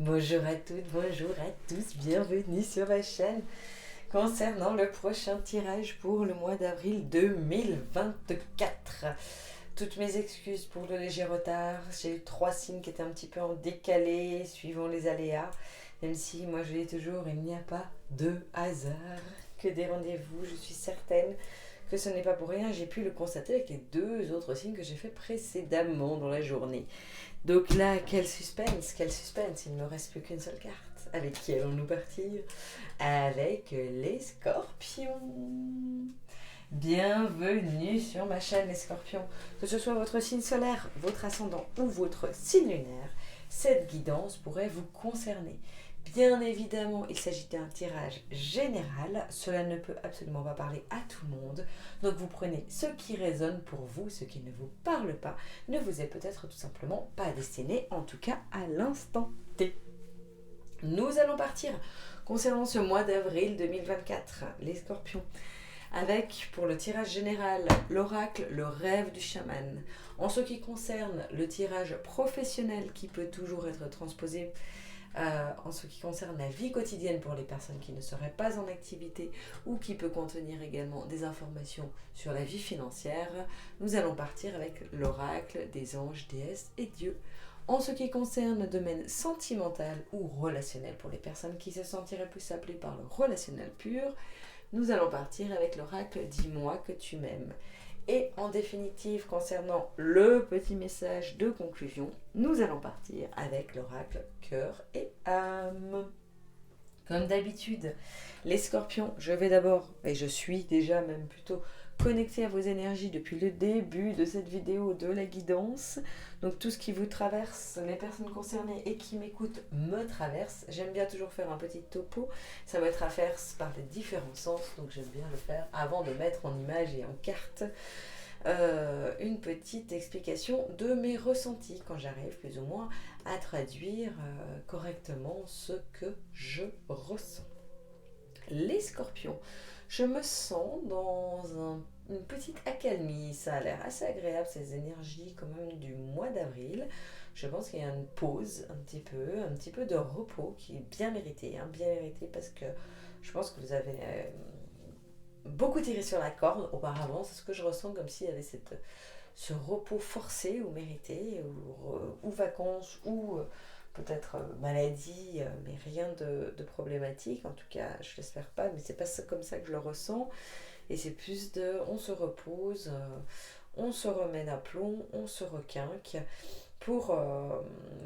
Bonjour à toutes, bonjour à tous, bienvenue sur ma chaîne concernant le prochain tirage pour le mois d'avril 2024. Toutes mes excuses pour le léger retard, j'ai eu 3 signes qui étaient un petit peu en décalé suivant les aléas, même si moi je dis toujours il n'y a pas de hasard que des rendez-vous, je suis certaine que ce n'est pas pour rien, j'ai pu le constater avec les 2 autres signes que j'ai fait précédemment dans la journée. Donc là, quel suspense, il ne me reste plus qu'une seule carte. Avec qui allons-nous partir? Avec les scorpions. Bienvenue sur ma chaîne les scorpions. Que ce soit votre signe solaire, votre ascendant ou votre signe lunaire, cette guidance pourrait vous concerner. Bien évidemment, il s'agit d'un tirage général. Cela ne peut absolument pas parler à tout le monde. Donc vous prenez ce qui résonne pour vous, ce qui ne vous parle pas, ne vous est peut-être tout simplement pas destiné, en tout cas à l'instant T. Nous allons partir concernant ce mois d'avril 2024, les scorpions, avec pour le tirage général l'oracle, le rêve du chaman. En ce qui concerne le tirage professionnel qui peut toujours être transposé en ce qui concerne la vie quotidienne pour les personnes qui ne seraient pas en activité ou qui peut contenir également des informations sur la vie financière, nous allons partir avec l'oracle des anges, déesses et dieux. En ce qui concerne le domaine sentimental ou relationnel pour les personnes qui se sentiraient plus appelées par le relationnel pur, nous allons partir avec l'oracle dis-moi que tu m'aimes. Et en définitive, concernant le petit message de conclusion, nous allons partir avec l'oracle cœur et âme. Comme d'habitude, les scorpions, je vais d'abord, et je suis déjà même plutôt connectée à vos énergies depuis le début de cette vidéo de la guidance. Donc tout ce qui vous traverse, les personnes concernées et qui m'écoutent me traversent. J'aime bien toujours faire un petit topo, ça me traverse par les différents sens, donc j'aime bien le faire avant de mettre en image et en carte une petite explication de mes ressentis quand j'arrive plus ou moins à traduire correctement ce que je ressens. Les scorpions, je me sens dans une petite accalmie, ça a l'air assez agréable ces énergies quand même du mois d'avril. Je pense qu'il y a une pause un petit peu de repos qui est bien méritée, bien méritée parce que je pense que vous avez beaucoup tiré sur la corde auparavant, c'est ce que je ressens comme s'il y avait ce repos forcé ou mérité, ou vacances, ou peut-être maladie, mais rien de problématique, en tout cas je l'espère pas, mais c'est pas comme ça que je le ressens, et c'est plus de on se repose, on se remet d'aplomb, on se requinque pour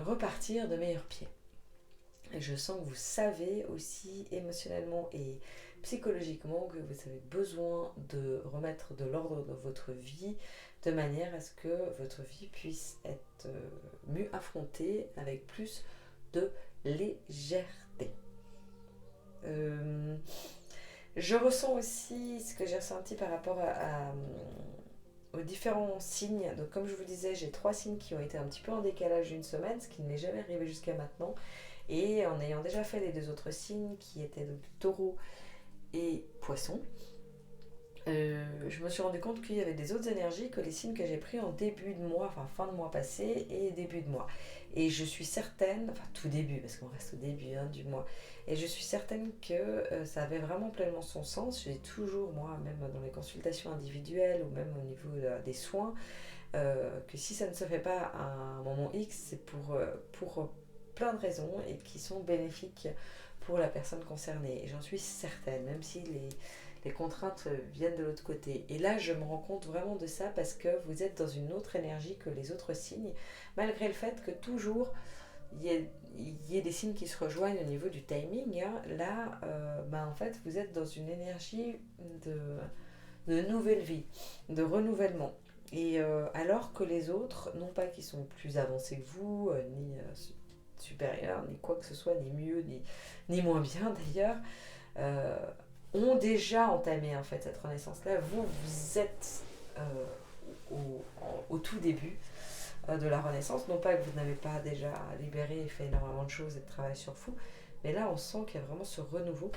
repartir de meilleurs pieds. Et je sens que vous savez aussi émotionnellement et psychologiquement que vous avez besoin de remettre de l'ordre dans votre vie de manière à ce que votre vie puisse être mieux affrontée avec plus de légèreté. Je ressens aussi ce que j'ai ressenti par rapport aux différents signes. Donc comme je vous disais, j'ai 3 signes qui ont été un petit peu en décalage d'une semaine, ce qui ne m'est jamais arrivé jusqu'à maintenant. Et en ayant déjà fait les 2 autres signes qui étaient donc taureau et poisson, je me suis rendu compte qu'il y avait des autres énergies que les signes que j'ai pris en début de mois, enfin fin de mois passé et début de mois. Et je suis certaine, enfin tout début, parce qu'on reste au début du mois, et je suis certaine que ça avait vraiment pleinement son sens. J'ai toujours, moi, même dans les consultations individuelles ou même au niveau des soins, que si ça ne se fait pas à un moment X, c'est pour plein de raisons et qui sont bénéfiques pour la personne concernée. Et j'en suis certaine, même si les contraintes viennent de l'autre côté. Et là, je me rends compte vraiment de ça parce que vous êtes dans une autre énergie que les autres signes, malgré le fait que toujours il y ait des signes qui se rejoignent au niveau du timing. Là, en fait, vous êtes dans une énergie de nouvelle vie, de renouvellement. Et alors que les autres, non pas qu'ils sont plus avancés que vous, ni supérieurs, ni quoi que ce soit, ni mieux, ni moins bien d'ailleurs, ont déjà entamé en fait cette renaissance-là. Vous êtes au tout début de la renaissance, non pas que vous n'avez pas déjà libéré et fait énormément de choses et de travail sur vous, mais là on sent qu'il y a vraiment ce renouveau.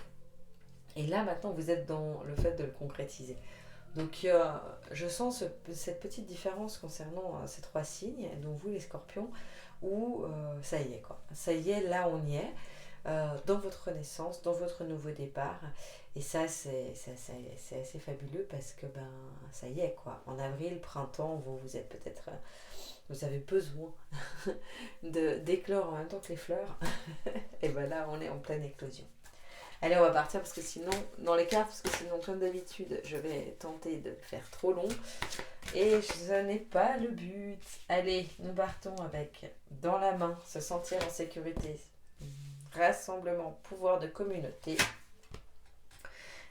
Et là maintenant vous êtes dans le fait de le concrétiser. Donc je sens cette petite différence concernant ces 3 signes, dont vous les scorpions, où ça y est quoi. Ça y est, là on y est, dans votre renaissance, dans votre nouveau départ. Et ça c'est assez fabuleux parce que ben ça y est quoi. En avril, printemps, vous êtes peut-être... vous avez besoin d'éclore en même temps que les fleurs. Et ben là on est en pleine éclosion. Allez, on va partir parce que sinon, dans les cartes, parce que sinon, comme d'habitude, je vais tenter de faire trop long. Et ce n'est pas le but. Allez, nous partons avec, dans la main, se sentir en sécurité. Rassemblement, pouvoir de communauté.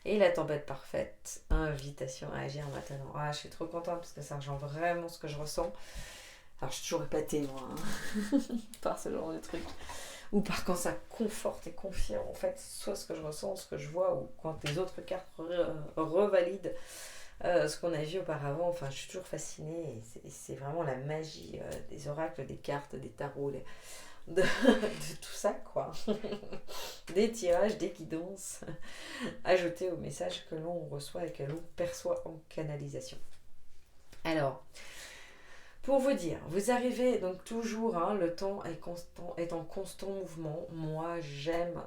Et la tempête parfaite, invitation à agir maintenant. Ah, je suis trop contente parce que ça rejoint vraiment ce que je ressens. Alors, je suis toujours épatée, moi, par ce genre de truc. Ou par quand ça conforte et confirme en fait soit ce que je ressens, ce que je vois, ou quand les autres cartes revalident ce qu'on a vu auparavant. Enfin, je suis toujours fascinée et c'est vraiment la magie des oracles, des cartes, des tarots, de tout ça quoi. Des tirages, des guidances ajoutés aux messages que l'on reçoit et que l'on perçoit en canalisation. Alors, pour vous dire, vous arrivez donc toujours, le temps est en constant mouvement. Moi, j'aime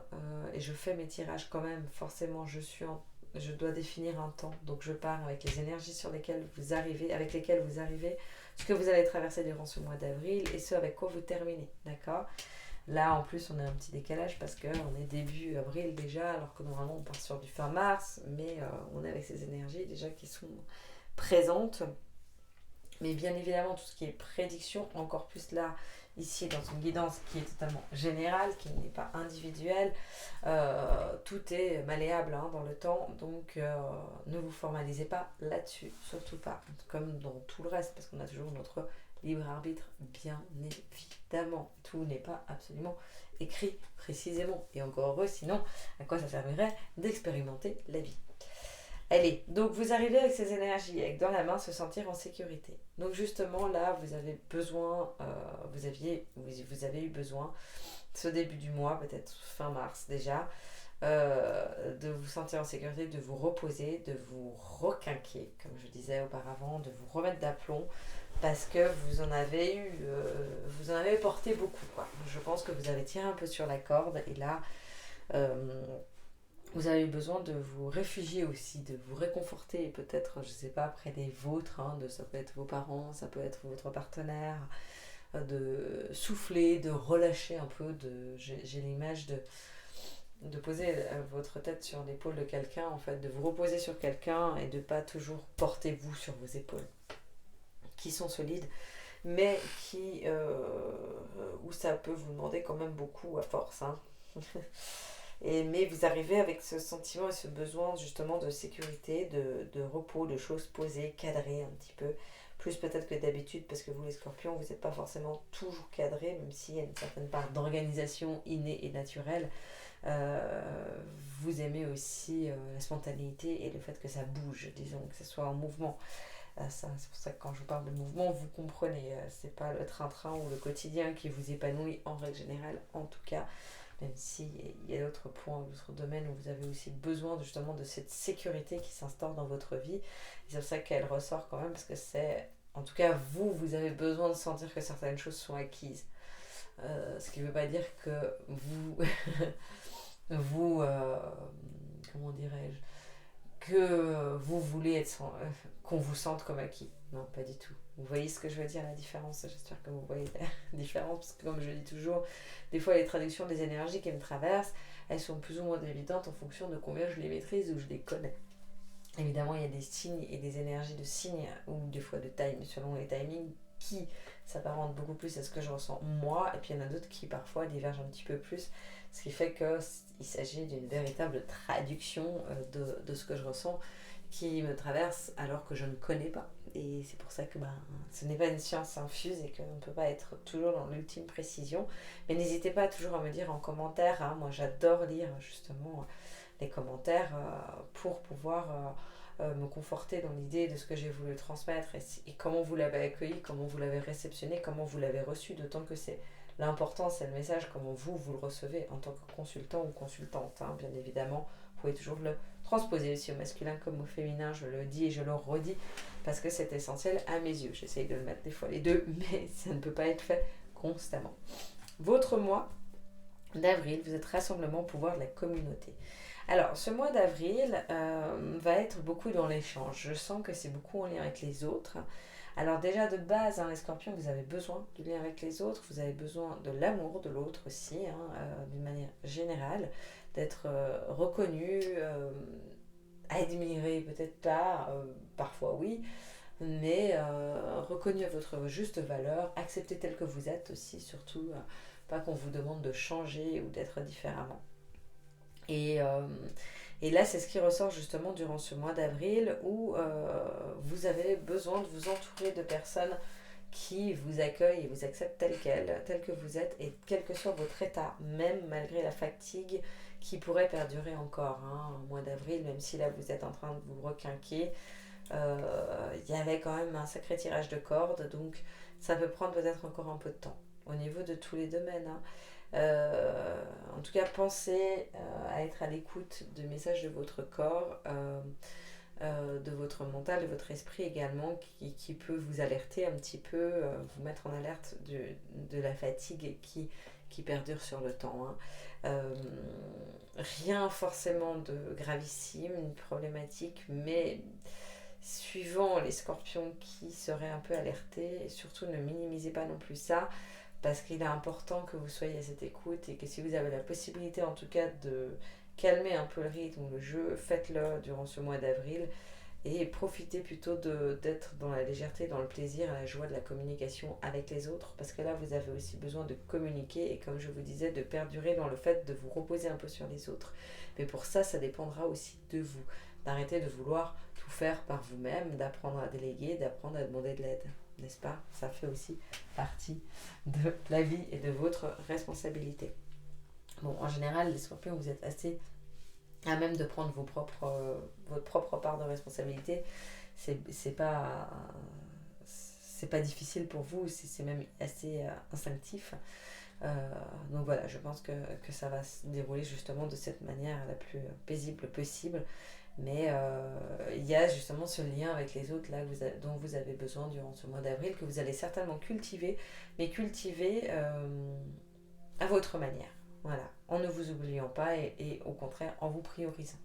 et je fais mes tirages quand même. Forcément, je dois définir un temps. Donc, je pars avec les énergies avec lesquelles vous arrivez, ce que vous allez traverser durant ce mois d'avril et ce avec quoi vous terminez. D'accord ? Là, en plus, on a un petit décalage parce qu'on est début avril déjà, alors que normalement, on part sur du fin mars. Mais on est avec ces énergies déjà qui sont présentes. Mais bien évidemment, tout ce qui est prédiction, encore plus là, ici, dans une guidance qui est totalement générale, qui n'est pas individuelle, tout est malléable dans le temps, donc ne vous formalisez pas là-dessus, surtout pas, comme dans tout le reste, parce qu'on a toujours notre libre arbitre, bien évidemment. Tout n'est pas absolument écrit précisément, et encore heureux, sinon, à quoi ça servirait d'expérimenter la vie ? Allez, donc vous arrivez avec ces énergies, avec dans la main se sentir en sécurité. Donc justement là, vous avez besoin, vous avez eu besoin, ce début du mois, peut-être fin mars déjà, de vous sentir en sécurité, de vous reposer, de vous requinquer, comme je disais auparavant, de vous remettre d'aplomb, parce que vous en avez porté beaucoup, quoi. Je pense que vous avez tiré un peu sur la corde, et là... vous avez besoin de vous réfugier aussi, de vous réconforter, peut-être, je ne sais pas, près des vôtres, ça peut être vos parents, ça peut être votre partenaire, de souffler, de relâcher un peu, j'ai l'image de poser votre tête sur l'épaule de quelqu'un, en fait, de vous reposer sur quelqu'un et de ne pas toujours porter vous sur vos épaules, qui sont solides, mais où ça peut vous demander quand même beaucoup à force, mais vous arrivez avec ce sentiment et ce besoin justement de sécurité, de repos, de choses posées, cadrées un petit peu. Plus peut-être que d'habitude, parce que vous les scorpions, vous n'êtes pas forcément toujours cadrés, même s'il y a une certaine part d'organisation innée et naturelle. Vous aimez aussi la spontanéité et le fait que ça bouge, disons, que ce soit en mouvement. C'est pour ça que quand je vous parle de mouvement, vous comprenez. C'est pas le train-train ou le quotidien qui vous épanouit en règle générale, en tout cas. Même s'il y a d'autres points, d'autres domaines où vous avez aussi besoin justement de cette sécurité qui s'instaure dans votre vie. C'est pour ça qu'elle ressort quand même, parce que c'est, en tout cas vous avez besoin de sentir que certaines choses sont acquises. Ce qui ne veut pas dire que comment dirais-je, que vous voulez qu'on vous sente comme acquis. Non, pas du tout. Vous voyez ce que je veux dire, la différence? J'espère que vous voyez la différence, parce que comme je dis toujours, des fois les traductions des énergies qui me traversent, elles sont plus ou moins évidentes en fonction de combien je les maîtrise ou je les connais. Évidemment, il y a des signes et des énergies de signes, ou des fois de time, selon les timings, qui s'apparentent beaucoup plus à ce que je ressens moi, et puis il y en a d'autres qui parfois divergent un petit peu plus, ce qui fait qu'il s'agit d'une véritable traduction de ce que je ressens, qui me traverse alors que je ne connais pas. Et c'est pour ça que ce n'est pas une science infuse et qu'on ne peut pas être toujours dans l'ultime précision. Mais n'hésitez pas toujours à me dire en commentaire, moi j'adore lire justement les commentaires pour pouvoir me conforter dans l'idée de ce que j'ai voulu transmettre et comment vous l'avez accueilli, comment vous l'avez réceptionné, comment vous l'avez reçu, d'autant que c'est l'important, c'est le message, comment vous le recevez en tant que consultant ou consultante, bien évidemment. Vous pouvez toujours le transposer aussi au masculin comme au féminin, je le dis et je le redis, parce que c'est essentiel à mes yeux. J'essaye de le mettre des fois les deux, mais ça ne peut pas être fait constamment. Votre mois d'avril, vous êtes rassemblement au pouvoir de la communauté. Alors, ce mois d'avril va être beaucoup dans l'échange. Je sens que c'est beaucoup en lien avec les autres. Alors déjà de base, les scorpions, vous avez besoin du lien avec les autres, vous avez besoin de l'amour de l'autre aussi, d'une manière générale, d'être reconnu, admiré peut-être pas, parfois oui, mais reconnu à votre juste valeur, accepté tel que vous êtes aussi, surtout pas qu'on vous demande de changer ou d'être différemment. Et, et là, c'est ce qui ressort justement durant ce mois d'avril où vous avez besoin de vous entourer de personnes qui vous accueillent et vous acceptent tel que vous êtes, et quel que soit votre état, même malgré la fatigue qui pourrait perdurer encore au mois d'avril, même si là vous êtes en train de vous requinquer. Il y avait quand même un sacré tirage de cordes, donc ça peut prendre peut-être encore un peu de temps au niveau de tous les domaines. En tout cas, pensez à être à l'écoute du message de votre corps, de votre mental, de votre esprit également, qui peut vous alerter un petit peu, vous mettre en alerte de la fatigue qui perdure sur le temps. Rien forcément de gravissime, une problématique, mais suivant les scorpions qui seraient un peu alertés, et surtout ne minimisez pas non plus ça, parce qu'il est important que vous soyez à cette écoute, et que si vous avez la possibilité en tout cas de calmer un peu le rythme ou le jeu, faites-le durant ce mois d'avril, et profitez plutôt d'être dans la légèreté, dans le plaisir, la joie de la communication avec les autres, parce que là vous avez aussi besoin de communiquer, et comme je vous disais, de perdurer dans le fait de vous reposer un peu sur les autres. Mais pour ça, ça dépendra aussi de vous, d'arrêter de vouloir tout faire par vous-même, d'apprendre à déléguer, d'apprendre à demander de l'aide, n'est-ce pas? Ça fait aussi partie de la vie et de votre responsabilité. Bon, en général, les scorpions, vous êtes assez à même de prendre votre propre part de responsabilité. C'est pas difficile pour vous, c'est même assez instinctif. Donc voilà, je pense que ça va se dérouler justement de cette manière la plus paisible possible. Mais il y a justement ce lien avec les autres là dont vous avez besoin durant ce mois d'avril, que vous allez certainement cultiver, mais cultiver à votre manière. Voilà, en ne vous oubliant pas, et au contraire en vous priorisant.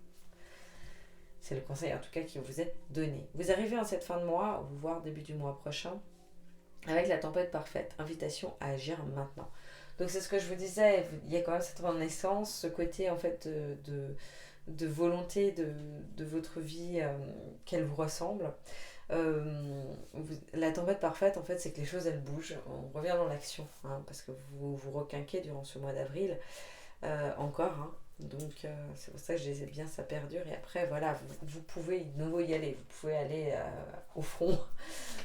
C'est le conseil en tout cas qui vous est donné. Vous arrivez en cette fin de mois, voire début du mois prochain, avec la tempête parfaite, invitation à agir maintenant. Donc c'est ce que je vous disais, il y a quand même cette renaissance, ce côté en fait de volonté de votre vie, qu'elle vous ressemble. La tempête parfaite, en fait, c'est que les choses elles bougent, on revient dans l'action, parce que vous vous requinquez durant ce mois d'avril encore. Donc c'est pour ça que je disais bien, ça perdure, et après voilà, vous pouvez de nouveau y aller, vous pouvez aller au front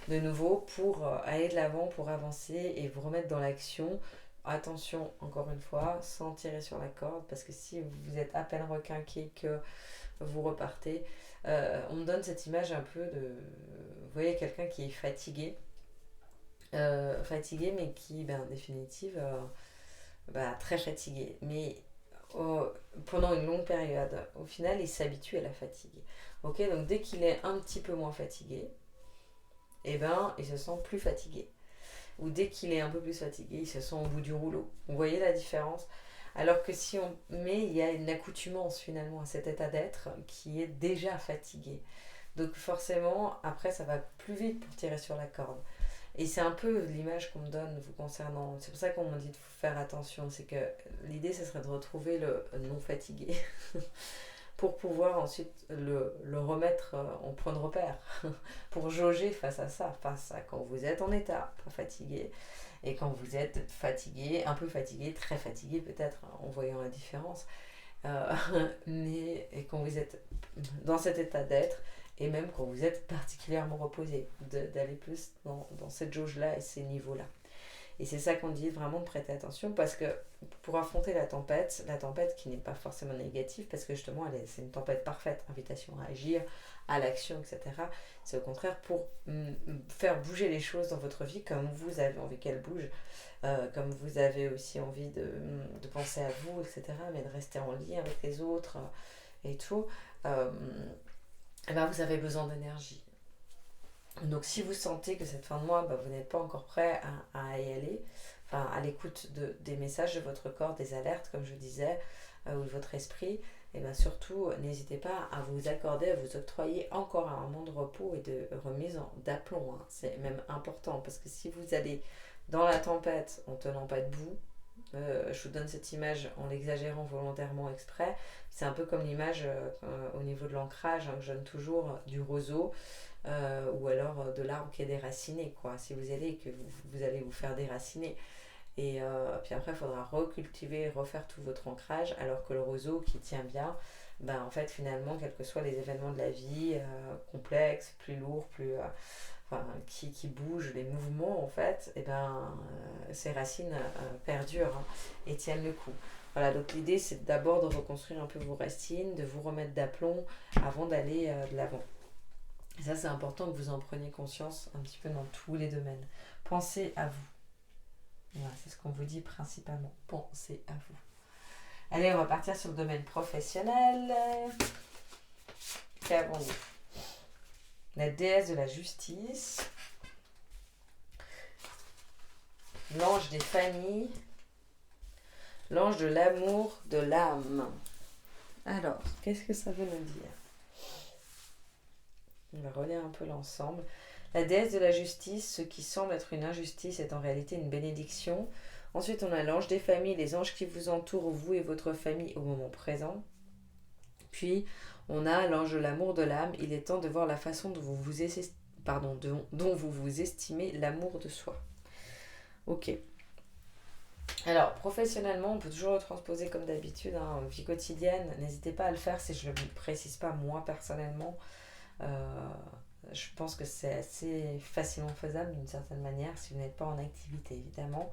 de nouveau pour aller de l'avant, pour avancer et vous remettre dans l'action. Attention, encore une fois, sans tirer sur la corde, parce que si vous êtes à peine requinqué que vous repartez, on me donne cette image un peu vous voyez, quelqu'un qui est fatigué, mais qui, en définitive, très fatigué, mais pendant une longue période. Au final, il s'habitue à la fatigue. Ok, donc dès qu'il est un petit peu moins fatigué, il se sent plus fatigué. Ou dès qu'il est un peu plus fatigué, il se sent au bout du rouleau. Vous voyez la différence? Alors que si on met, il y a une accoutumance finalement à cet état d'être qui est déjà fatigué. Donc forcément, après, ça va plus vite pour tirer sur la corde. Et c'est un peu l'image qu'on me donne vous concernant. C'est pour ça qu'on m'a dit de faire attention. C'est que l'idée, ce serait de retrouver le non fatigué pour pouvoir ensuite le remettre en point de repère, pour jauger face à ça, face à quand vous êtes en état pas fatigué, et quand vous êtes fatigué, un peu fatigué, très fatigué peut-être, en voyant la différence, et quand vous êtes dans cet état d'être, et même quand vous êtes particulièrement reposé, d'aller plus dans cette jauge-là et ces niveaux-là. Et c'est ça qu'on dit, vraiment de prêter attention, parce que pour affronter la tempête qui n'est pas forcément négative, parce que justement c'est une tempête parfaite, invitation à agir, à l'action, etc. C'est au contraire pour faire bouger les choses dans votre vie comme vous avez envie qu'elles bougent, comme vous avez aussi envie de penser à vous, etc., mais de rester en lien avec les autres et tout. Vous avez besoin d'énergie. Donc si vous sentez que cette fin de mois, vous n'êtes pas encore prêt à y aller, enfin à l'écoute des messages de votre corps, des alertes, comme je disais, ou de votre esprit. Et bien surtout, n'hésitez pas à vous accorder, à vous octroyer encore un moment de repos et de remise d'aplomb. Hein. C'est même important parce que si vous allez dans la tempête en tenant pas debout, je vous donne cette image en l'exagérant volontairement exprès, c'est un peu comme l'image au niveau de l'ancrage, hein, que je donne toujours du roseau ou alors de l'arbre qui est déraciné. Quoi. Si vous allez et que vous allez vous faire déraciner. Et puis après, il faudra recultiver, refaire tout votre ancrage, alors que le roseau qui tient bien, ben en fait, finalement, quels que soient les événements de la vie, complexes, plus lourds, enfin, qui bougent, les mouvements, en fait, et ben, ces racines perdurent hein, et tiennent le coup. Voilà, donc l'idée, c'est d'abord de reconstruire un peu vos racines, de vous remettre d'aplomb avant d'aller de l'avant. Et ça, c'est important que vous en preniez conscience un petit peu dans tous les domaines. Pensez à vous. Voilà, c'est ce qu'on vous dit principalement. Pensez à vous. Allez, on va partir sur le domaine professionnel. Qu'avons-nous ? La déesse de la justice, l'ange des familles, l'ange de l'amour, de l'âme. Alors, qu'est-ce que ça veut nous dire ? On va relire un peu l'ensemble. La déesse de la justice, ce qui semble être une injustice est en réalité une bénédiction. Ensuite, on a l'ange des familles, les anges qui vous entourent, vous et votre famille au moment présent. Puis, on a l'ange de l'amour de l'âme. Il est temps de voir la façon dont dont vous vous estimez l'amour de soi. Ok. Alors, professionnellement, on peut toujours le transposer comme d'habitude, hein, en vie quotidienne. N'hésitez pas à le faire si je ne le précise pas moi personnellement. Je pense que c'est assez facilement faisable d'une certaine manière si vous n'êtes pas en activité évidemment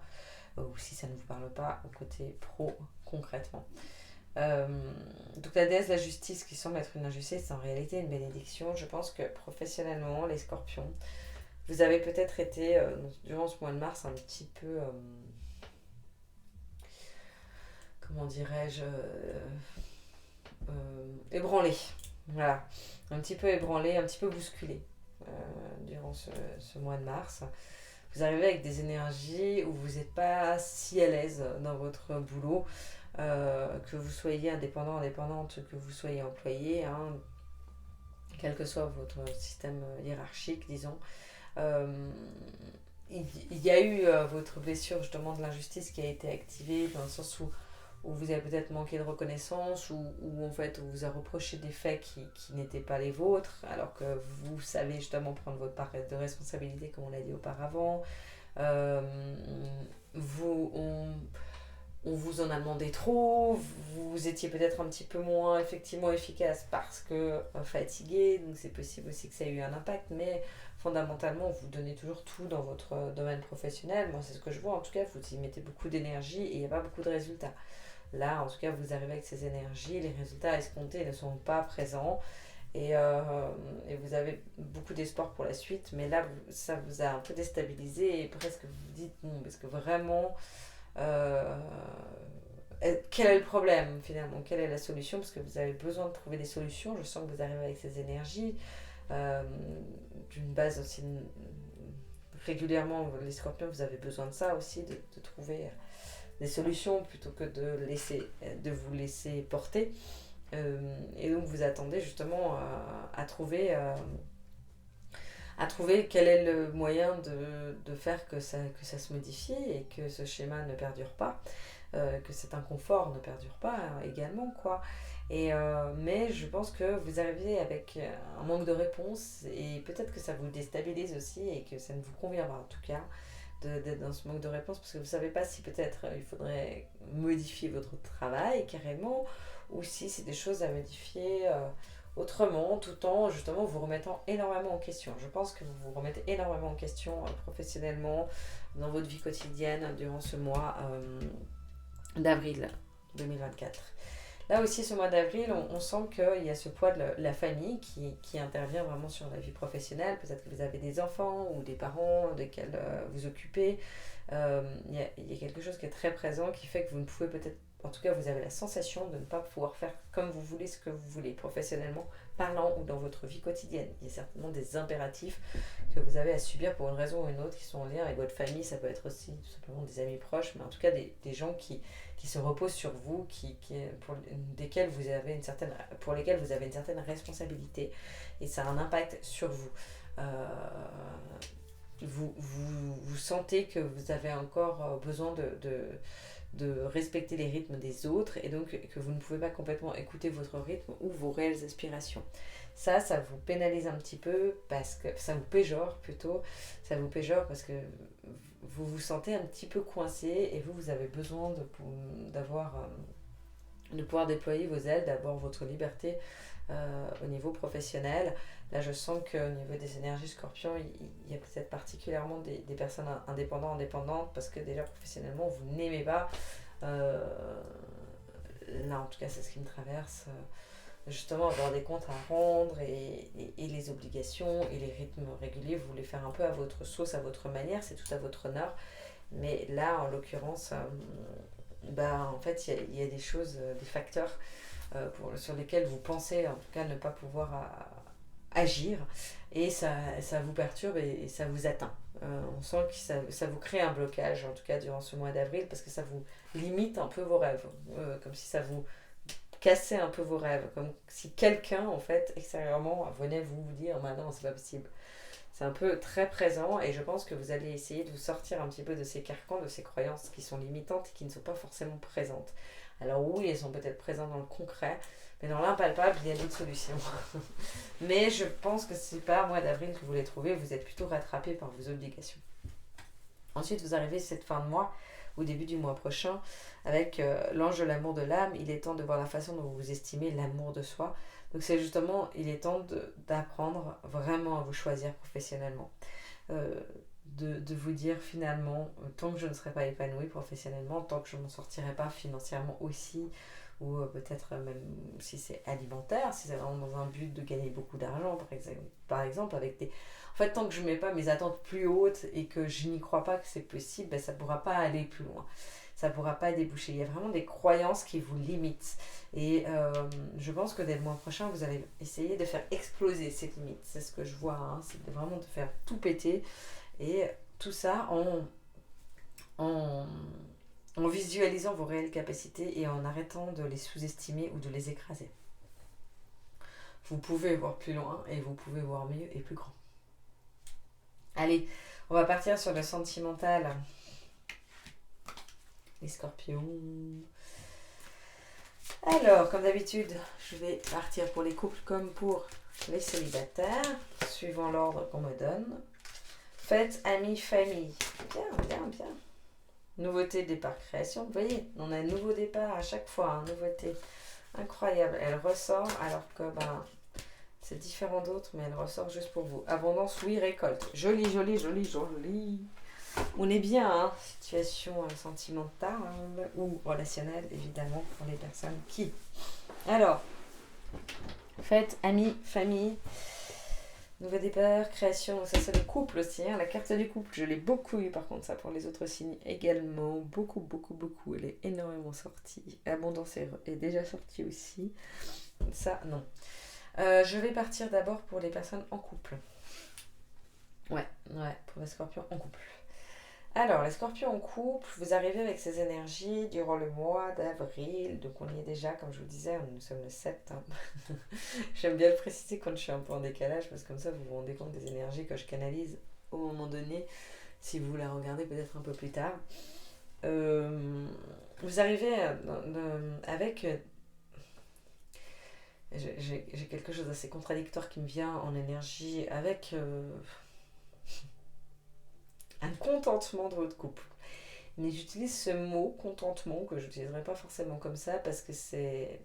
ou si ça ne vous parle pas au côté pro concrètement. Donc la déesse de la justice qui semble être une injustice c'est en réalité une bénédiction. Je pense que professionnellement les scorpions vous avez peut-être été durant ce mois de mars un petit peu comment dirais-je ébranlé. Voilà, un petit peu ébranlé, un petit peu bousculé durant ce mois de mars. Vous arrivez avec des énergies où vous n'êtes pas si à l'aise dans votre boulot, que vous soyez indépendante, que vous soyez employé, hein, quel que soit votre système hiérarchique, disons. Il y a eu votre blessure justement de l'injustice qui a été activée dans le sens où vous avez peut-être manqué de reconnaissance ou en fait on vous a reproché des faits qui n'étaient pas les vôtres alors que vous savez justement prendre votre part de responsabilité comme on l'a dit auparavant. On vous en a demandé trop, vous étiez peut-être un petit peu moins effectivement efficace parce que fatigué, donc c'est possible aussi que ça ait eu un impact, mais fondamentalement vous donnez toujours tout dans votre domaine professionnel. Moi c'est ce que je vois, en tout cas vous y mettez beaucoup d'énergie et il n'y a pas beaucoup de résultats. Là, en tout cas, vous arrivez avec ces énergies, les résultats escomptés ne sont pas présents et vous avez beaucoup d'espoir pour la suite, mais là, ça vous a un peu déstabilisé et presque vous vous dites, bon, parce que vraiment, quel est le problème finalement ? Quelle est la solution ? Parce que vous avez besoin de trouver des solutions, je sens que vous arrivez avec ces énergies, d'une base aussi, régulièrement, les scorpions, vous avez besoin de ça aussi, de trouver des solutions plutôt que de vous laisser porter. Et donc vous attendez justement à trouver quel est le moyen de faire que ça se modifie et que ce schéma ne perdure pas, que cet inconfort ne perdure pas également quoi. Mais je pense que vous arrivez avec un manque de réponse et peut-être que ça vous déstabilise aussi et que ça ne vous convient pas en tout cas d'être dans ce manque de réponse parce que vous ne savez pas si peut-être il faudrait modifier votre travail carrément ou si c'est des choses à modifier autrement tout en justement vous remettant énormément en question. Je pense que vous vous remettez énormément en question professionnellement dans votre vie quotidienne durant ce mois d'avril 2024. Là aussi, ce mois d'avril, on sent qu'il y a ce poids de la famille qui intervient vraiment sur la vie professionnelle. Peut-être que vous avez des enfants ou des parents desquels vous occupez. Il y a quelque chose qui est très présent qui fait que vous ne pouvez peut-être, en tout cas vous avez la sensation de ne pas pouvoir faire comme vous voulez ce que vous voulez, professionnellement parlant ou dans votre vie quotidienne. Il y a certainement des impératifs que vous avez à subir pour une raison ou une autre qui sont en lien avec votre famille, ça peut être aussi tout simplement des amis proches, mais en tout cas des gens qui se reposent sur vous, pour lesquels vous avez une certaine responsabilité et ça a un impact sur vous. Euh, vous sentez que vous avez encore besoin de respecter les rythmes des autres et donc que vous ne pouvez pas complètement écouter votre rythme ou vos réelles aspirations. Ça vous pénalise un petit peu parce que ça vous péjore plutôt, ça vous péjore parce que vous vous sentez un petit peu coincé et vous avez besoin de pouvoir déployer vos ailes, d'avoir votre liberté au niveau professionnel. Là, je sens qu'au niveau des énergies scorpions, il y a peut-être particulièrement des personnes indépendantes parce que déjà professionnellement, vous n'aimez pas. Là, en tout cas, c'est ce qui me traverse. Justement, avoir des comptes à rendre et les obligations et les rythmes réguliers, vous voulez faire un peu à votre sauce, à votre manière, c'est tout à votre honneur. Mais là, en l'occurrence, en fait, il y a des choses, des facteurs sur lesquels vous pensez en tout cas ne pas pouvoir agir et ça vous perturbe et ça vous atteint. On sent que ça vous crée un blocage en tout cas durant ce mois d'avril parce que ça vous limite un peu vos rêves, comme si ça vous cassait un peu vos rêves, comme si quelqu'un en fait extérieurement venait vous dire non c'est pas possible. C'est un peu très présent et je pense que vous allez essayer de vous sortir un petit peu de ces carcans, de ces croyances qui sont limitantes et qui ne sont pas forcément présentes. Alors oui, elles sont peut-être présentes dans le concret, mais dans l'impalpable, il y a d'autres solutions. Mais je pense que c'est pas au mois d'avril que vous les trouvez, vous êtes plutôt rattrapé par vos obligations. Ensuite, vous arrivez cette fin de mois, au début du mois prochain, avec l'ange de l'amour de l'âme. Il est temps de voir la façon dont vous estimez l'amour de soi. Donc c'est justement, il est temps d'apprendre vraiment à vous choisir professionnellement. De vous dire finalement, tant que je ne serai pas épanouie professionnellement, tant que je ne m'en sortirai pas financièrement aussi, ou peut-être même si c'est alimentaire, si c'est vraiment dans un but de gagner beaucoup d'argent, par exemple avec des... En fait, tant que je ne mets pas mes attentes plus hautes et que je n'y crois pas que c'est possible, ça ne pourra pas aller plus loin. Ça ne pourra pas déboucher. Il y a vraiment des croyances qui vous limitent. Et je pense que dès le mois prochain, vous allez essayer de faire exploser ces limites. C'est ce que je vois, hein. C'est vraiment de faire tout péter. Et tout ça en visualisant vos réelles capacités et en arrêtant de les sous-estimer ou de les écraser. Vous pouvez voir plus loin et vous pouvez voir mieux et plus grand. Allez, on va partir sur le sentimental. Les scorpions. Alors, comme d'habitude, je vais partir pour les couples comme pour les célibataires, suivant l'ordre qu'on me donne. Fête, amis, famille. Bien. Nouveauté, départ, création. Vous voyez, on a un nouveau départ à chaque fois, une nouveauté incroyable. Elle ressort alors que c'est différent d'autres, mais elle ressort juste pour vous. Abondance, oui, récolte. Joli. On est bien, hein. Situation sentimentale ou relationnelle, évidemment, pour les personnes qui. Alors, fête, amis, famille. Nouveau départ, création, ça c'est le couple aussi, hein, la carte du couple, je l'ai beaucoup eu par contre, ça pour les autres signes également, beaucoup, elle est énormément sortie. Abondance est déjà sortie aussi, ça non. Je vais partir d'abord pour les personnes en couple. Ouais, pour les scorpions en couple. Alors, les scorpions en couple, vous arrivez avec ces énergies durant le mois d'avril. Donc, on y est déjà, comme je vous disais, nous sommes le 7. Hein. J'aime bien le préciser quand je suis un peu en décalage, parce que comme ça, vous vous rendez compte des énergies que je canalise au moment donné, si vous la regardez peut-être un peu plus tard. Vous arrivez avec... J'ai quelque chose d'assez contradictoire qui me vient en énergie, avec... un contentement de votre couple. Mais j'utilise ce mot contentement que je n'utiliserai pas forcément comme ça parce que c'est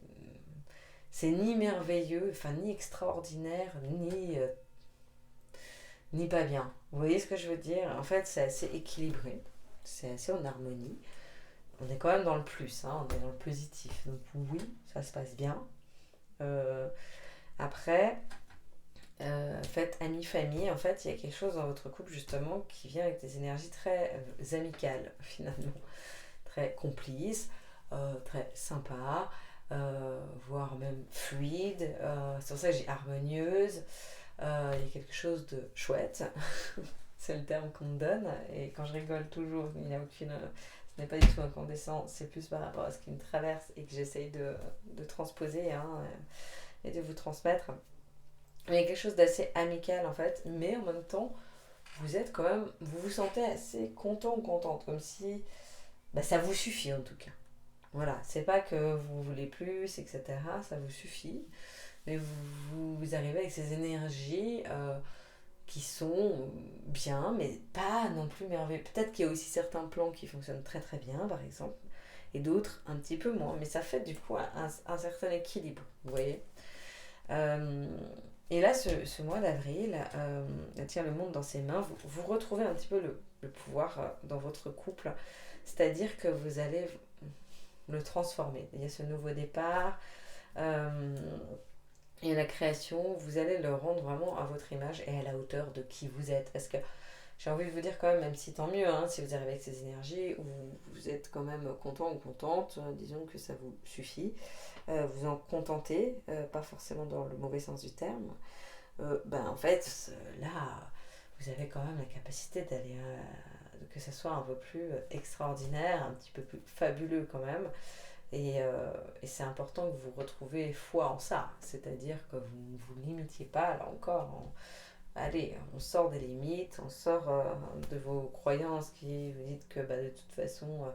ni merveilleux, enfin ni extraordinaire, ni pas bien. Vous voyez ce que je veux dire? En fait, c'est assez équilibré, c'est assez en harmonie. On est quand même dans le plus, hein, on est dans le positif. Donc oui, ça se passe bien. Après, faites amis, famille, en fait, il y a quelque chose dans votre couple justement qui vient avec des énergies très amicales finalement, très complices, très sympas, voire même fluides. C'est pour ça que j'ai harmonieuse. Il y a quelque chose de chouette, c'est le terme qu'on me donne, et quand je rigole toujours, il n'y a aucune. Ce n'est pas du tout incandescent, c'est plus par rapport à ce qui me traverse et que j'essaye de transposer et de vous transmettre. Il y a quelque chose d'assez amical en fait, mais en même temps, vous êtes quand même, vous vous sentez assez content ou contente, comme si ça vous suffit en tout cas. Voilà, c'est pas que vous voulez plus, etc. Ça vous suffit, mais vous arrivez avec ces énergies qui sont bien, mais pas non plus merveilleux. Peut-être qu'il y a aussi certains plans qui fonctionnent très très bien, par exemple, et d'autres un petit peu moins, mais ça fait du coup un certain équilibre, vous voyez. Euh, et là, ce mois d'avril, tient le monde dans ses mains. Vous retrouvez un petit peu le pouvoir dans votre couple. C'est-à-dire que vous allez le transformer. Il y a ce nouveau départ et la création. Vous allez le rendre vraiment à votre image et à la hauteur de qui vous êtes. Parce que j'ai envie de vous dire quand même, même si tant mieux, si vous arrivez avec ces énergies, vous êtes quand même content ou contente, disons que ça vous suffit. Vous en contentez, pas forcément dans le mauvais sens du terme. En fait, là, vous avez quand même la capacité d'aller, que ça soit un peu plus extraordinaire, un petit peu plus fabuleux quand même. Et c'est important que vous retrouvez foi en ça, c'est-à-dire que vous ne vous limitiez pas, là encore, allez, on sort des limites, on sort de vos croyances qui vous dites que de toute façon,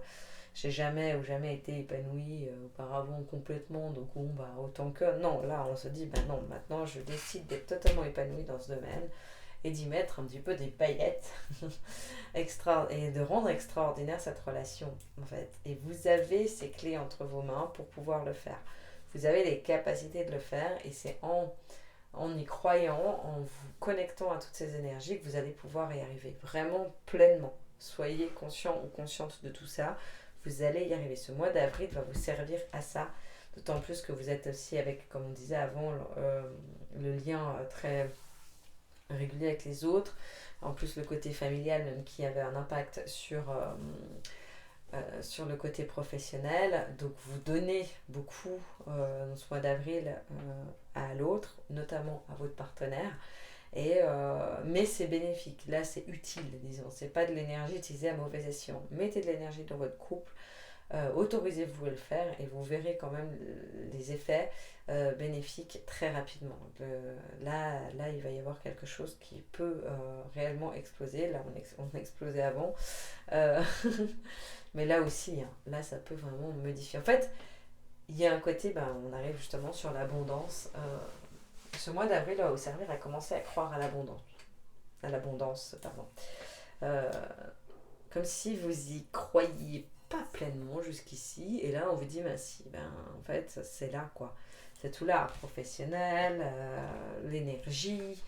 j'ai jamais ou jamais été épanouie auparavant complètement, donc autant que. Non, là on se dit, non, maintenant je décide d'être totalement épanouie dans ce domaine et d'y mettre un petit peu des paillettes et de rendre extraordinaire cette relation en fait. Et vous avez ces clés entre vos mains pour pouvoir le faire. Vous avez les capacités de le faire et c'est en y croyant, en vous connectant à toutes ces énergies que vous allez pouvoir y arriver vraiment pleinement. Soyez conscient ou consciente de tout ça, vous allez y arriver. Ce mois d'avril va vous servir à ça, d'autant plus que vous êtes aussi avec, comme on disait avant, le lien très régulier avec les autres. En plus, le côté familial, même qui avait un impact sur le côté professionnel. Donc vous donnez beaucoup dans ce mois d'avril à l'autre, notamment à votre partenaire. Mais c'est bénéfique, là c'est utile, disons. C'est pas de l'énergie utilisée à mauvais escient. Mettez de l'énergie dans votre couple, autorisez-vous à le faire et vous verrez quand même les effets bénéfiques très rapidement. Là, il va y avoir quelque chose qui peut réellement exploser. Là, on explosait avant. Mais là aussi, là, ça peut vraiment modifier. En fait, il y a un côté, on arrive justement sur l'abondance. Ce mois d'avril va vous servir à commencer à croire à l'abondance. À l'abondance, pardon. Euh, Comme si vous y croyiez pas pleinement jusqu'ici. Et là, on vous dit, si, en fait, c'est là, quoi. C'est tout là, professionnel, l'énergie,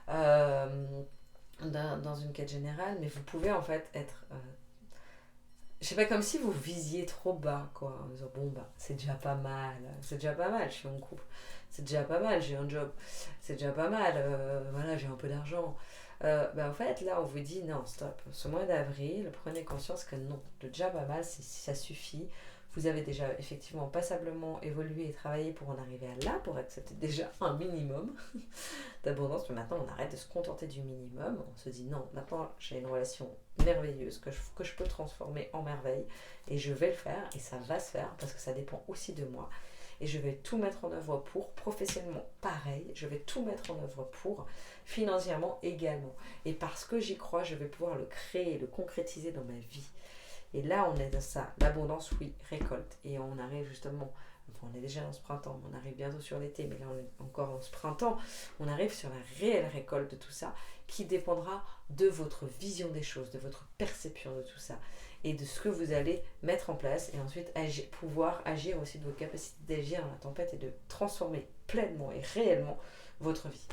dans une quête générale. Mais vous pouvez, en fait, être... je sais pas, comme si vous visiez trop bas, quoi. En disant, c'est déjà pas mal. C'est déjà pas mal, je suis en couple. C'est déjà pas mal, j'ai un job. C'est déjà pas mal, voilà, j'ai un peu d'argent. En fait, là, on vous dit, non, stop. Ce mois d'avril, prenez conscience que non, le déjà pas mal, ça suffit. Vous avez déjà effectivement passablement évolué et travaillé pour en arriver à là, pour accepter déjà un minimum d'abondance. Mais maintenant, on arrête de se contenter du minimum. On se dit, non, maintenant, j'ai une relation merveilleuse que je peux transformer en merveille. Et je vais le faire, et ça va se faire, parce que ça dépend aussi de moi. Et je vais tout mettre en œuvre pour, professionnellement pareil, je vais tout mettre en œuvre pour, financièrement également. Et parce que j'y crois, je vais pouvoir le créer, le concrétiser dans ma vie. Et là, on est dans ça. L'abondance, oui, récolte. Et on arrive justement, on est déjà dans ce printemps, on arrive bientôt sur l'été, mais là, on est encore dans ce printemps. On arrive sur la réelle récolte de tout ça, qui dépendra de votre vision des choses, de votre perception de tout ça, et de ce que vous allez mettre en place, et ensuite pouvoir agir aussi de vos capacités d'agir dans la tempête et de transformer pleinement et réellement votre vie.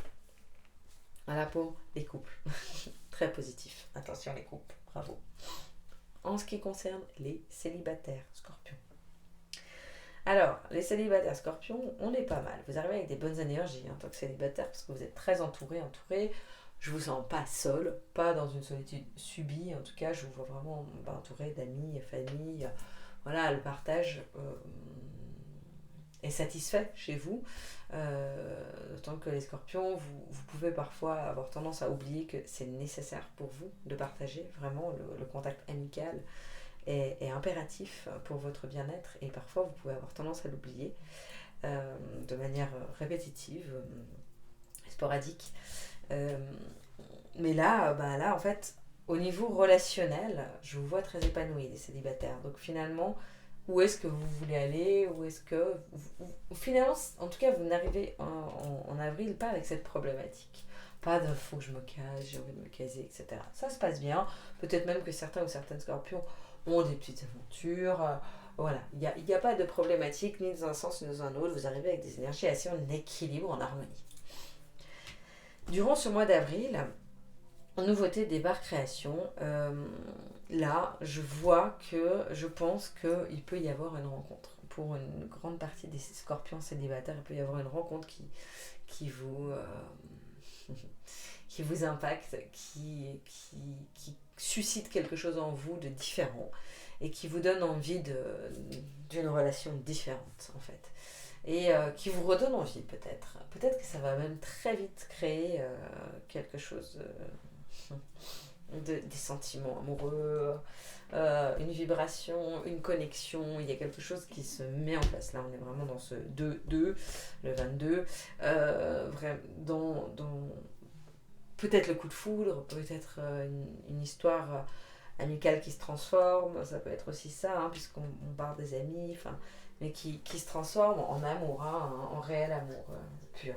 Voilà pour les couples. Très positif. Attention les couples, bravo. En ce qui concerne les célibataires, Scorpion. Alors, les célibataires scorpions, on est pas mal. Vous arrivez avec des bonnes énergies en tant que célibataire parce que vous êtes très entouré. Je vous sens pas seul, pas dans une solitude subie. En tout cas, je vous vois vraiment entouré d'amis, famille. Voilà, le partage est satisfait chez vous. D'autant que les scorpions, vous pouvez parfois avoir tendance à oublier que c'est nécessaire pour vous de partager. Vraiment, le contact amical est impératif pour votre bien-être et parfois vous pouvez avoir tendance à l'oublier de manière répétitive, sporadique. Mais là, en fait, au niveau relationnel, je vous vois très épanoui, les célibataires. Donc finalement, où est-ce que vous voulez aller? Où est-ce que... finalement, en tout cas, vous n'arrivez en avril pas avec cette problématique. Pas de faut que je me case, j'ai envie de me caser, etc. Ça se passe bien. Peut-être même que certains ou certaines scorpions ont des petites aventures. Voilà, il n'y a pas de problématique ni dans un sens ni dans un autre. Vous arrivez avec des énergies assez en équilibre, en harmonie. Durant ce mois d'avril, en nouveauté des barres création, là, je pense qu'il peut y avoir une rencontre. Pour une grande partie des scorpions célibataires, il peut y avoir une rencontre qui vous, qui vous impacte, qui suscite quelque chose en vous de différent et qui vous donne envie d'une relation différente, en fait. Et qui vous redonne envie, peut-être. Peut-être que ça va même très vite créer quelque chose... des sentiments amoureux, une vibration, une connexion, il y a quelque chose qui se met en place. Là, on est vraiment dans ce 2-2, le 22, dans peut-être le coup de foudre, peut-être une histoire amicale qui se transforme, ça peut être aussi ça, hein, puisqu'on parle des amis, mais qui se transforme en amour, hein, en réel amour pur.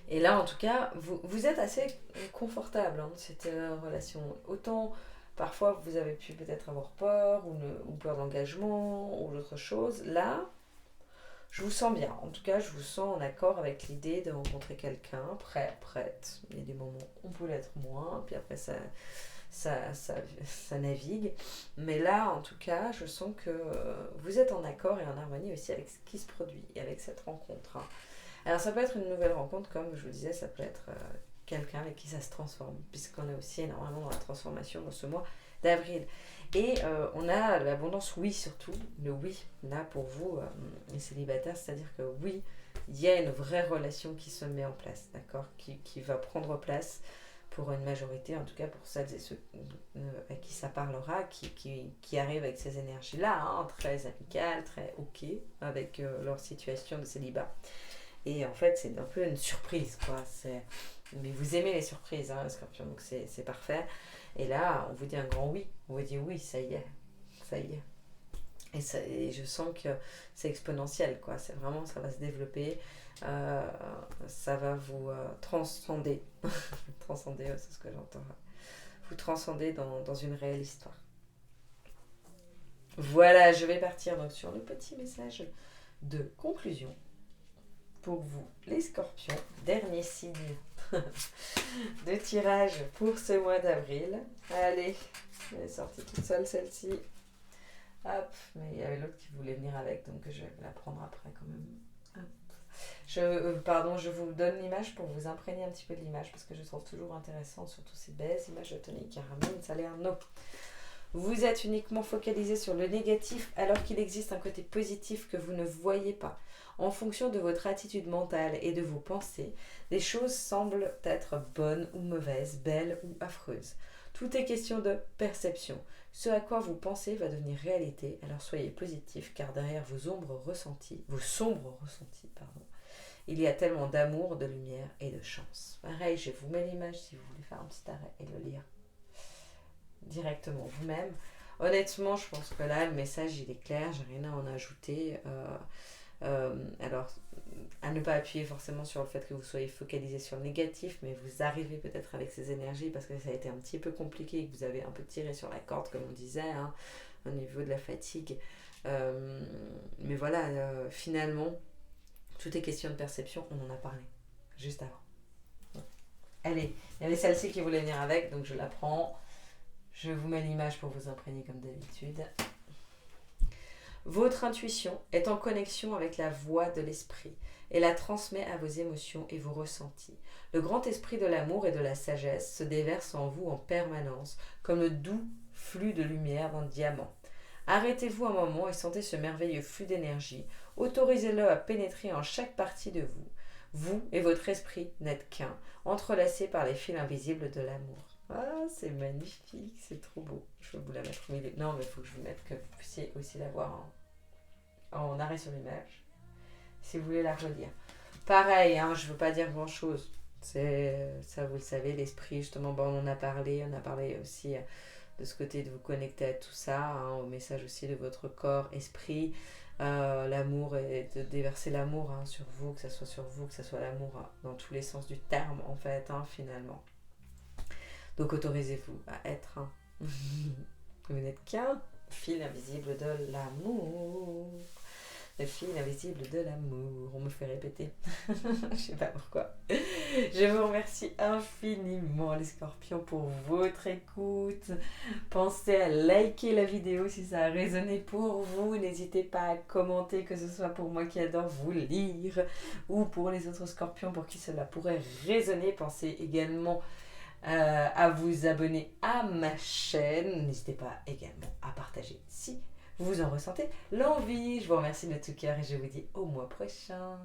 Et là, en tout cas, vous êtes assez confortable dans cette relation. Autant, parfois, vous avez pu peut-être avoir peur, ou peur d'engagement, ou d'autres choses. Là, je vous sens bien. En tout cas, je vous sens en accord avec l'idée de rencontrer quelqu'un, prête. Il y a des moments où on peut l'être moins, puis après, ça navigue. Mais là, en tout cas, je sens que vous êtes en accord et en harmonie aussi avec ce qui se produit, et avec cette rencontre, hein. Alors ça peut être une nouvelle rencontre, comme je vous disais, ça peut être quelqu'un avec qui ça se transforme, puisqu'on est aussi énormément dans la transformation dans ce mois d'avril. Et on a l'abondance oui surtout, le oui, là pour vous, les célibataires, c'est-à-dire que oui, il y a une vraie relation qui se met en place, d'accord, qui va prendre place pour une majorité, en tout cas pour celles et ceux à qui ça parlera, qui arrivent avec ces énergies-là, hein, très amicales, très ok, avec leur situation de célibat. Et en fait, c'est un peu une surprise, quoi. Mais vous aimez les surprises, hein, Scorpion, donc c'est parfait. Et là, on vous dit un grand oui. On vous dit oui, ça y est. Ça y est. Et je sens que c'est exponentiel, quoi. C'est vraiment, ça va se développer. Ça va vous transcender. Transcender, c'est ce que j'entends. Vous transcender dans une réelle histoire. Voilà, je vais partir donc sur le petit message de conclusion. Pour vous, les scorpions, dernier signe de tirage pour ce mois d'avril. Allez, elle est sortie toute seule celle-ci. Hop, mais il y avait l'autre qui voulait venir avec, donc je vais la prendre après quand même. Hop. Je vous donne l'image pour vous imprégner un petit peu de l'image, parce que je trouve toujours intéressant, surtout ces belles images de Tony Caramine, Salerno. Vous êtes uniquement focalisé sur le négatif alors qu'il existe un côté positif que vous ne voyez pas. En fonction de votre attitude mentale et de vos pensées, les choses semblent être bonnes ou mauvaises, belles ou affreuses. Tout est question de perception. Ce à quoi vous pensez va devenir réalité, alors soyez positif car derrière vos sombres ressentis, il y a tellement d'amour, de lumière et de chance. Pareil, je vous mets l'image si vous voulez faire un petit arrêt et le lire directement vous-même. Honnêtement, je pense que là, le message, il est clair, j'ai rien à en ajouter. Alors, à ne pas appuyer forcément sur le fait que vous soyez focalisé sur le négatif, mais vous arrivez peut-être avec ces énergies parce que ça a été un petit peu compliqué et que vous avez un peu tiré sur la corde, comme on disait, hein, au niveau de la fatigue. Mais voilà, finalement, tout est question de perception, on en a parlé juste avant. Allez, il y avait celle-ci qui voulait venir avec, donc je la prends. Je vous mets l'image pour vous imprégner comme d'habitude. Votre intuition est en connexion avec la voix de l'esprit et la transmet à vos émotions et vos ressentis. Le grand esprit de l'amour et de la sagesse se déverse en vous en permanence, comme le doux flux de lumière d'un diamant. Arrêtez-vous un moment et sentez ce merveilleux flux d'énergie. Autorisez-le à pénétrer en chaque partie de vous. Vous et votre esprit n'êtes qu'un, entrelacés par les fils invisibles de l'amour. Ah, c'est magnifique, c'est trop beau. Je vais vous la mettre au milieu. Non, mais il faut que je vous mette que vous puissiez aussi la voir en arrêt sur l'image, si vous voulez la relire. Pareil, hein, je ne veux pas dire grand-chose. C'est ça, vous le savez, l'esprit, justement, bon, on en a parlé. On a parlé aussi de ce côté de vous connecter à tout ça, hein, au message aussi de votre corps, esprit, l'amour et de déverser l'amour hein, sur vous, que ce soit sur vous, que ce soit l'amour hein, dans tous les sens du terme, en fait, hein, finalement. Donc autorisez-vous à être un. Vous n'êtes qu'un fil invisible de l'amour. Le fil invisible de l'amour. On me fait répéter. Je sais pas pourquoi. Je vous remercie infiniment les scorpions pour votre écoute. Pensez à liker la vidéo si ça a résonné pour vous. N'hésitez pas à commenter, que ce soit pour moi qui adore vous lire ou pour les autres scorpions pour qui cela pourrait résonner. Pensez également à vous abonner à ma chaîne. N'hésitez pas également à partager si vous en ressentez l'envie. Je vous remercie de tout cœur et je vous dis au mois prochain.